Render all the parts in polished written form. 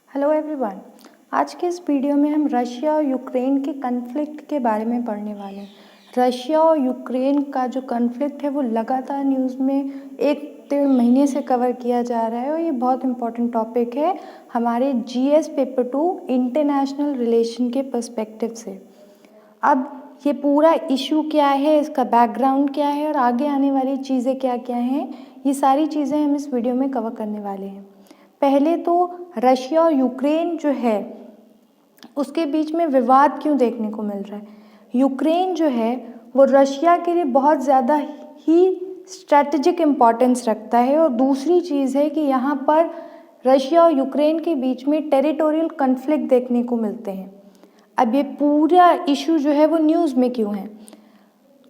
Hello everyone. आज के इस वीडियो में हम रशिया और यूक्रेन के कन्फ्लिक्ट के बारे में पढ़ने वाले हैं। रशिया और यूक्रेन का जो कन्फ्लिक्ट है वो लगातार न्यूज़ में 1-1.5 महीने से कवर किया जा रहा है और ये बहुत इम्पोर्टेंट टॉपिक है हमारे जीएस पेपर 2 इंटरनेशनल रिलेशन के पर्सपेक्टिव से। अब ये पूरा इशू क्या है, इसका बैकग्राउंड क्या है और आगे आने वाली चीज़ें क्या क्या हैं, ये सारी चीज़ें हम इस वीडियो में कवर करने वाले हैं। पहले तो रशिया और यूक्रेन जो है उसके बीच में विवाद क्यों देखने को मिल रहा है। यूक्रेन जो है वो रशिया के लिए बहुत ज़्यादा ही स्ट्रैटेजिक इम्पॉर्टेंस रखता है और दूसरी चीज़ है कि यहाँ पर रशिया और यूक्रेन के बीच में टेरिटोरियल कन्फ्लिक्ट देखने को मिलते हैं। अब ये पूरा इशू जो है वो न्यूज़ में क्यों है,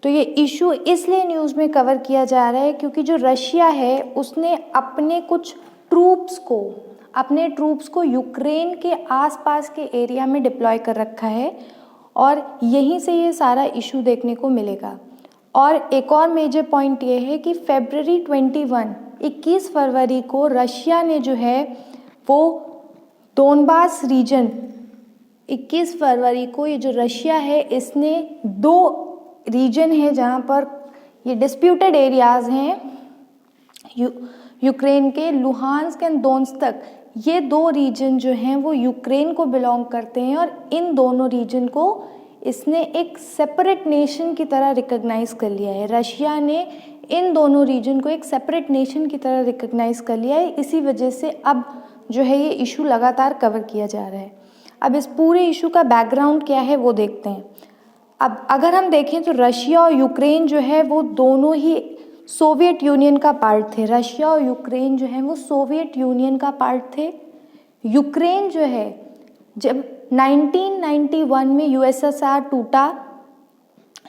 तो ये इशू इसलिए न्यूज़ में कवर किया जा रहा है क्योंकि जो रशिया है उसने अपने ट्रूप्स को यूक्रेन के आसपास के एरिया में डिप्लॉय कर रखा है और यहीं से ये सारा इशू देखने को मिलेगा। और एक और मेजर पॉइंट ये है कि February 21 फरवरी को रशिया ने जो है वो डोनबास रीजन 21 फरवरी को ये जो रशिया है इसने 2 रीजन है जहाँ पर ये डिस्प्यूटेड एरियाज़ हैं यूक्रेन के, लुहांस्क एंड दोनेत्स्क, ये 2 रीजन जो हैं वो यूक्रेन को बिलोंग करते हैं और इन दोनों रीजन को इसने एक सेपरेट नेशन की तरह रिकॉग्नाइज कर लिया है। रशिया ने इन दोनों रीजन को एक सेपरेट नेशन की तरह रिकॉग्नाइज कर लिया है। इसी वजह से अब जो है ये इशू लगातार कवर किया जा रहा है। अब इस पूरे इशू का बैकग्राउंड क्या है वो देखते हैं। अब अगर हम देखें तो रशिया और यूक्रेन जो है वो दोनों ही सोवियत यूनियन का पार्ट थे। रशिया और यूक्रेन जो है वो सोवियत यूनियन का पार्ट थे। यूक्रेन जो है जब 1991 में यूएसएसआर टूटा,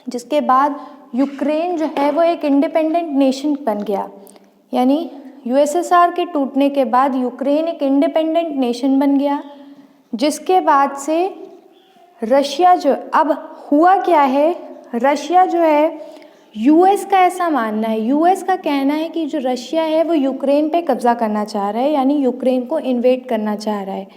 जिसके बाद यूक्रेन जो है वो एक इंडिपेंडेंट नेशन बन गया। यानी यूएसएसआर के टूटने के बाद यूक्रेन एक इंडिपेंडेंट नेशन बन गया, जिसके बाद से रशिया जो अब हुआ क्या है, रशिया जो है यूएस का ऐसा मानना है, यूएस का कहना है कि जो रशिया है वो यूक्रेन पे कब्जा करना चाह रहा है, यानी यूक्रेन को इन्वेड करना चाह रहा है।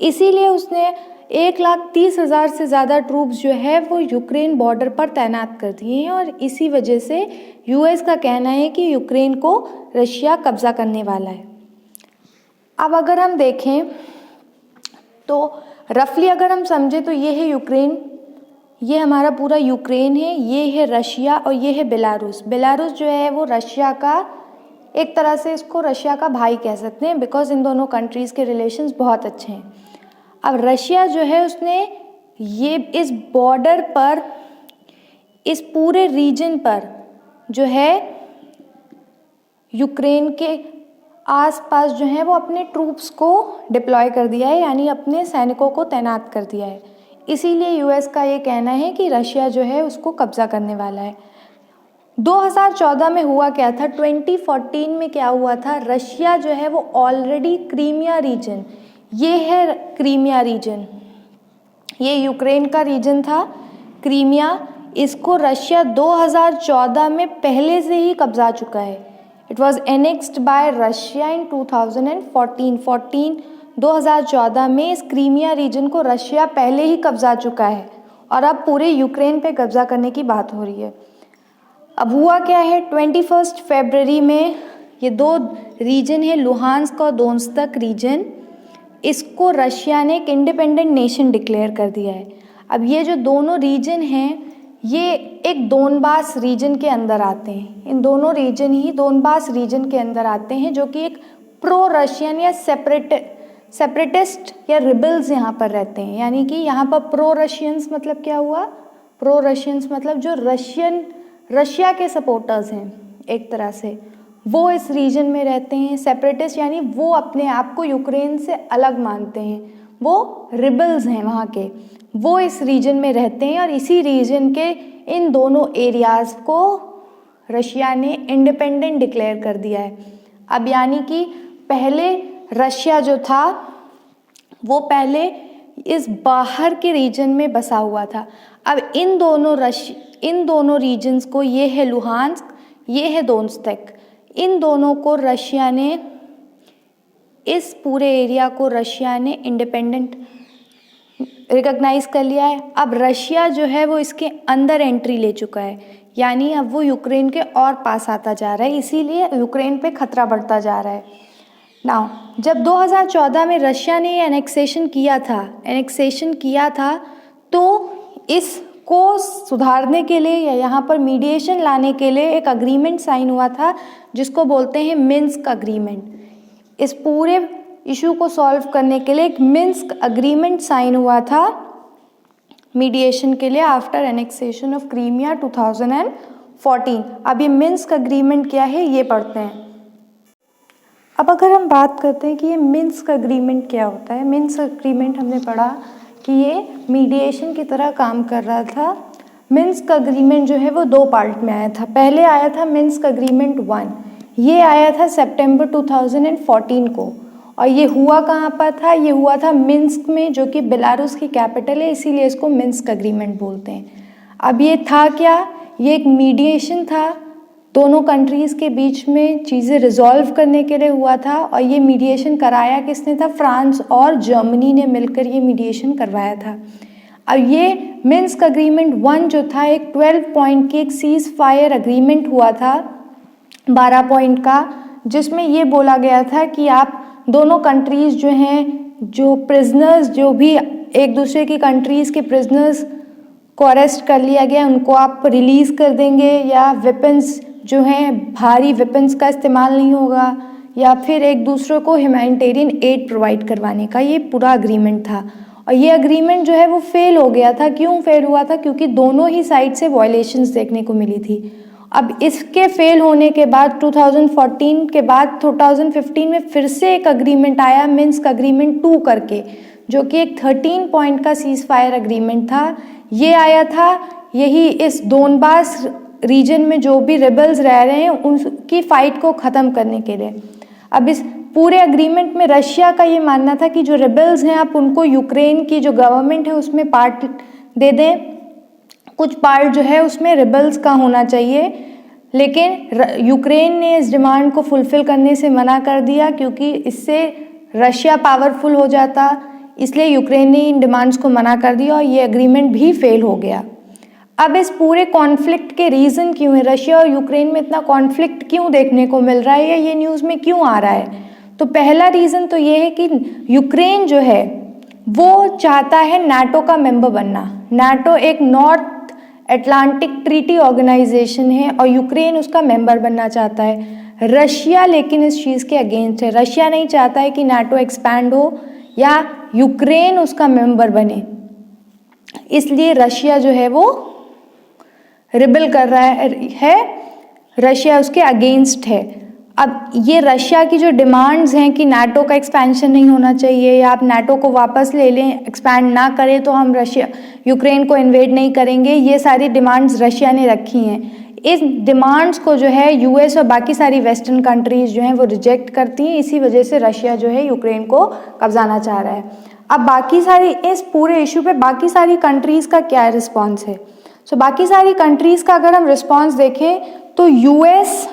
इसीलिए उसने 1,30,000 से ज़्यादा ट्रूप्स जो है वो यूक्रेन बॉर्डर पर तैनात कर दिए हैं और इसी वजह से यूएस का कहना है कि यूक्रेन को रशिया कब्जा करने वाला है। अब अगर हम देखें तो रफली अगर हम समझें तो ये है यूक्रेन, ये हमारा पूरा यूक्रेन है, ये है रशिया और ये है बेलारूस। बेलारूस जो है वो रशिया का, एक तरह से इसको रशिया का भाई कह सकते हैं, बिकॉज इन दोनों कंट्रीज़ के रिलेशंस बहुत अच्छे हैं। अब रशिया जो है उसने ये इस बॉर्डर पर, इस पूरे रीजन पर जो है यूक्रेन के आसपास जो है वो अपने ट्रूप्स को डिप्लॉय कर दिया है, यानी अपने सैनिकों को तैनात कर दिया है। इसीलिए यूएस का ये कहना है कि रशिया जो है उसको कब्जा करने वाला है। 2014 में हुआ क्या था, 2014 में क्या हुआ था, रशिया जो है वो ऑलरेडी क्रीमिया रीजन, ये है क्रीमिया रीजन, ये यूक्रेन का रीजन था क्रीमिया, इसको रशिया 2014 में पहले से ही कब्जा चुका है। It was annexed by Russia in 2014 में इस क्रीमिया रीजन को रशिया पहले ही कब्जा चुका है और अब पूरे यूक्रेन पे कब्जा करने की बात हो रही है। अब हुआ क्या है, 21 फरवरी में ये 2 रीजन है, लुहांस्क और दोनेत्स्क रीजन, इसको रशिया ने एक इंडिपेंडेंट नेशन डिक्लेयर कर दिया है। अब ये जो दोनों रीजन हैं ये एक डोनबास रीजन के अंदर आते हैं। इन दोनों रीजन ही डोनबास रीजन के अंदर आते हैं, जो कि एक प्रो रशियन या सेपरेटिस्ट या रिबल्स यहाँ पर रहते हैं। यानी कि यहाँ पर प्रो रशियंस मतलब क्या हुआ, प्रो रशियंस मतलब जो रशिया के सपोर्टर्स हैं एक तरह से, वो इस रीजन में रहते हैं। सेपरेटिस्ट यानी वो अपने आप को यूक्रेन से अलग मानते हैं, वो रिबल्स हैं वहाँ के, वो इस रीजन में रहते हैं और इसी रीजन के इन दोनों एरियाज़ को रशिया ने इंडिपेंडेंट डिक्लेयर कर दिया है। अब यानी कि पहले रशिया जो था वो पहले इस बाहर के रीजन में बसा हुआ था। अब इन दोनों रीजन्स को, ये है लुहांस्क, ये है दोनेत्स्क, इन दोनों को रशिया ने इस पूरे एरिया को रशिया ने इंडिपेंडेंट रिकॉग्नाइज कर लिया है। अब रशिया जो है वो इसके अंदर एंट्री ले चुका है, यानी अब वो यूक्रेन के और पास आता जा रहा है, इसीलिए यूक्रेन पे खतरा बढ़ता जा रहा है। नाउ जब 2014 में रशिया ने ये एनेक्सेशन किया था तो इसको सुधारने के लिए या यहाँ पर मीडिएशन लाने के लिए एक अग्रीमेंट साइन हुआ था जिसको बोलते हैं मिन्स्क अग्रीमेंट। इस पूरे इशू को सॉल्व करने के लिए एक मिन्स्क अग्रीमेंट साइन हुआ था मीडिएशन के लिए आफ्टर एनेक्सेशन ऑफ क्रीमिया 2014। अब ये मिन्स्क अग्रीमेंट क्या है ये पढ़ते हैं। अब अगर हम बात करते हैं कि ये मिन्स्क अग्रीमेंट क्या होता है, मिन्स्क अग्रीमेंट हमने पढ़ा कि ये मीडिएशन की तरह काम कर रहा था। मिन्स्क अग्रीमेंट जो है वो दो पार्ट में आया था। पहले आया था मिन्स्क अग्रीमेंट 1, ये आया था सितंबर 2014 को, और ये हुआ कहाँ पर था, ये हुआ था मिन्स्क में, जो कि बेलारूस की कैपिटल है, इसीलिए इसको मिन्स्क अग्रीमेंट बोलते हैं। अब ये था क्या, ये एक मीडिएशन था, दोनों कंट्रीज़ के बीच में चीज़ें रिजॉल्व करने के लिए हुआ था। और ये मीडिएशन कराया किसने था, फ्रांस और जर्मनी ने मिलकर ये मीडिएशन करवाया था। अब ये मिन्स्क अग्रीमेंट 1 जो था एक 12 पॉइंट की एक सीज फायर अग्रीमेंट हुआ था, 12 पॉइंट का, जिसमें ये बोला गया था कि आप दोनों कंट्रीज़ जो हैं, जो प्रिजनर्स, जो भी एक दूसरे की कंट्रीज़ के प्रिजनर्स को अरेस्ट कर लिया गया उनको आप रिलीज़ कर देंगे, या वेपन्स जो हैं भारी वेपन्स का इस्तेमाल नहीं होगा, या फिर एक दूसरे को ह्यूमैनिटेरियन एड प्रोवाइड करवाने का ये पूरा अग्रीमेंट था। और ये अग्रीमेंट जो है वो फेल हो गया था। क्यों फेल हुआ था, क्योंकि दोनों ही साइड से वायलेशंस देखने को मिली थी। अब इसके फेल होने के बाद 2014 के बाद 2015 में फिर से एक अग्रीमेंट आया, मिन्स्क अग्रीमेंट 2 करके, जो कि एक 13 पॉइंट का सीज फायर अग्रीमेंट था। ये आया था यही इस डोनबास रीजन में जो भी रिबल्स रह रहे हैं उनकी फ़ाइट को ख़त्म करने के लिए। अब इस पूरे अग्रीमेंट में रशिया का ये मानना था कि जो रिबल्स हैं आप उनको यूक्रेन की जो गवर्नमेंट है उसमें पार्ट दे दें, कुछ पार्ट जो है उसमें रिबल्स का होना चाहिए। लेकिन यूक्रेन ने इस डिमांड को फुलफ़िल करने से मना कर दिया, क्योंकि इससे रशिया पावरफुल हो जाता, इसलिए यूक्रेन ने इन डिमांड्स को मना कर दिया और ये अग्रीमेंट भी फेल हो गया। अब इस पूरे कॉन्फ्लिक्ट के रीज़न क्यों है, रशिया और यूक्रेन में इतना कॉन्फ्लिक्ट क्यों देखने को मिल रहा है या ये न्यूज़ में क्यों आ रहा है, तो पहला रीज़न तो ये है कि यूक्रेन जो है वो चाहता है नाटो का मेंबर बनना। नाटो एक नॉर्थ अटलांटिक ट्रीटी ऑर्गेनाइजेशन है और यूक्रेन उसका मेंबर बनना चाहता है। रशिया लेकिन इस चीज़ के अगेंस्ट है। रशिया नहीं चाहता है कि नाटो एक्सपैंड हो या यूक्रेन उसका मेंबर बने, इसलिए रशिया जो है वो रिबेल कर रहा है, रशिया उसके अगेंस्ट है। अब ये रशिया की जो डिमांड्स हैं कि नाटो का एक्सपेंशन नहीं होना चाहिए या आप नाटो को वापस ले लें, एक्सपैंड ना करें तो हम रशिया यूक्रेन को इन्वेड नहीं करेंगे, ये सारी डिमांड्स रशिया ने रखी हैं। इस डिमांड्स को जो है यूएस और बाकी सारी वेस्टर्न कंट्रीज़ जो हैं वो रिजेक्ट करती हैं, इसी वजह से रशिया जो है यूक्रेन को कब्जाना चाह रहा है। अब बाकी सारी इस पूरे इशू पे बाकी सारी कंट्रीज़ का क्या रिस्पॉन्स है, सो बाकी सारी कंट्रीज़ का अगर हम रिस्पॉन्स देखें तो यूएस,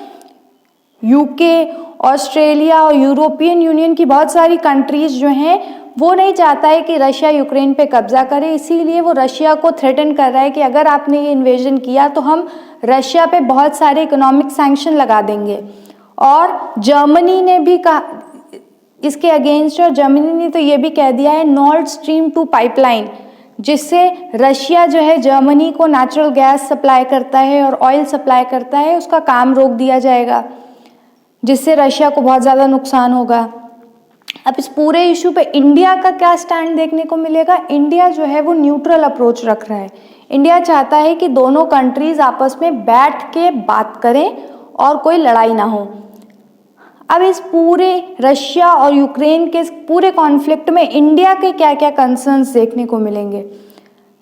यूके, ऑस्ट्रेलिया और यूरोपियन यूनियन की बहुत सारी कंट्रीज़ जो हैं वो नहीं चाहता है कि रशिया यूक्रेन पे कब्जा करे, इसीलिए वो रशिया को थ्रेटन कर रहा है कि अगर आपने ये इन्वेजन किया तो हम रशिया पे बहुत सारे इकोनॉमिक सैंक्शन लगा देंगे। और जर्मनी ने भी कहा इसके अगेंस्ट, और जर्मनी ने तो ये भी कह दिया है नॉर्ड स्ट्रीम 2 पाइपलाइन, जिससे रशिया जो है जर्मनी को नेचुरल गैस सप्लाई करता है और ऑयल सप्लाई करता है, उसका काम रोक दिया जाएगा, जिससे रशिया को बहुत ज़्यादा नुकसान होगा। अब इस पूरे इशू पे इंडिया का क्या स्टैंड देखने को मिलेगा, इंडिया जो है वो न्यूट्रल अप्रोच रख रहा है। इंडिया चाहता है कि दोनों कंट्रीज़ आपस में बैठ के बात करें और कोई लड़ाई ना हो। अब इस पूरे रशिया और यूक्रेन के पूरे कॉन्फ्लिक्ट में इंडिया के क्या क्या कंसर्न्स देखने को मिलेंगे।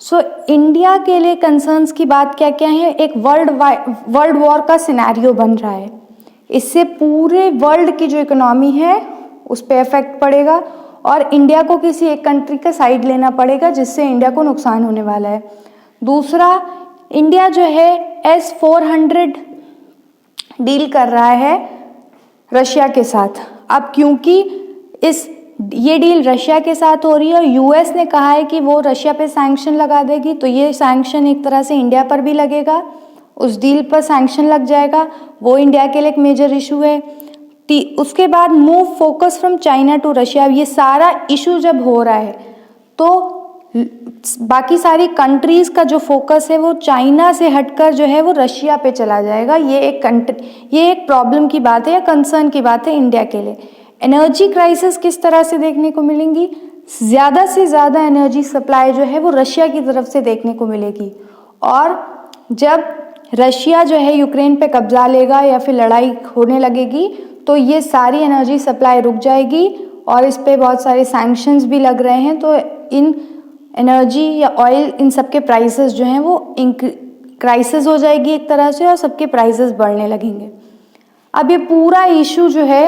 सो इंडिया के लिए कंसर्न्स की बात क्या क्या है, एक वर्ल्ड वॉर का सिनेरियो बन रहा है, इससे पूरे वर्ल्ड की जो इकोनॉमी है उस पर इफेक्ट पड़ेगा और इंडिया को किसी एक कंट्री का साइड लेना पड़ेगा, जिससे इंडिया को नुकसान होने वाला है। दूसरा, इंडिया जो है S-400 डील कर रहा है रशिया के साथ। अब क्योंकि ये डील रशिया के साथ हो रही है और यूएस ने कहा है कि वो रशिया पे सैंक्शन लगा देगी, तो ये सैंक्शन एक तरह से इंडिया पर भी लगेगा, उस डील पर सैंक्शन लग जाएगा, वो इंडिया के लिए एक मेजर इशू है। उसके बाद move focus from China to Russia, ये सारा इशू जब हो रहा है तो बाकी सारी कंट्रीज़ का जो फोकस है वो चाइना से हटकर जो है वो रशिया पे चला जाएगा। ये एक प्रॉब्लम की बात है या कंसर्न की बात है इंडिया के लिए। एनर्जी क्राइसिस किस तरह से देखने को मिलेंगी, ज़्यादा से ज़्यादा एनर्जी सप्लाई जो है वो रशिया की तरफ से देखने को मिलेगी, और जब रशिया जो है यूक्रेन पे कब्जा लेगा या फिर लड़ाई होने लगेगी तो ये सारी एनर्जी सप्लाई रुक जाएगी और इस पे बहुत सारे सैंक्शंस भी लग रहे हैं, तो इन एनर्जी या ऑयल इन सब के प्राइसेस जो हैं वो क्राइसिस हो जाएगी एक तरह से और सबके प्राइसेस बढ़ने लगेंगे। अब ये पूरा इशू जो है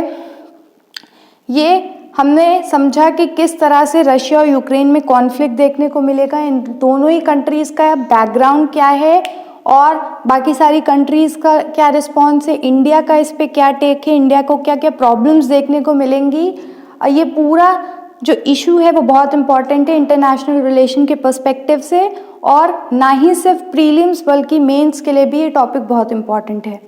ये हमने समझा कि किस तरह से रशिया और यूक्रेन में कॉन्फ्लिक्ट देखने को मिलेगा, इन दोनों ही कंट्रीज़ का बैकग्राउंड क्या है और बाकी सारी कंट्रीज़ का क्या रिस्पॉन्स है, इंडिया का इस पे क्या टेक है, इंडिया को क्या क्या प्रॉब्लम्स देखने को मिलेंगी। ये पूरा जो इशू है वो बहुत इंपॉर्टेंट है इंटरनेशनल रिलेशन के पर्सपेक्टिव से, और ना ही सिर्फ प्रीलिम्स बल्कि मेंस के लिए भी ये टॉपिक बहुत इंपॉर्टेंट है।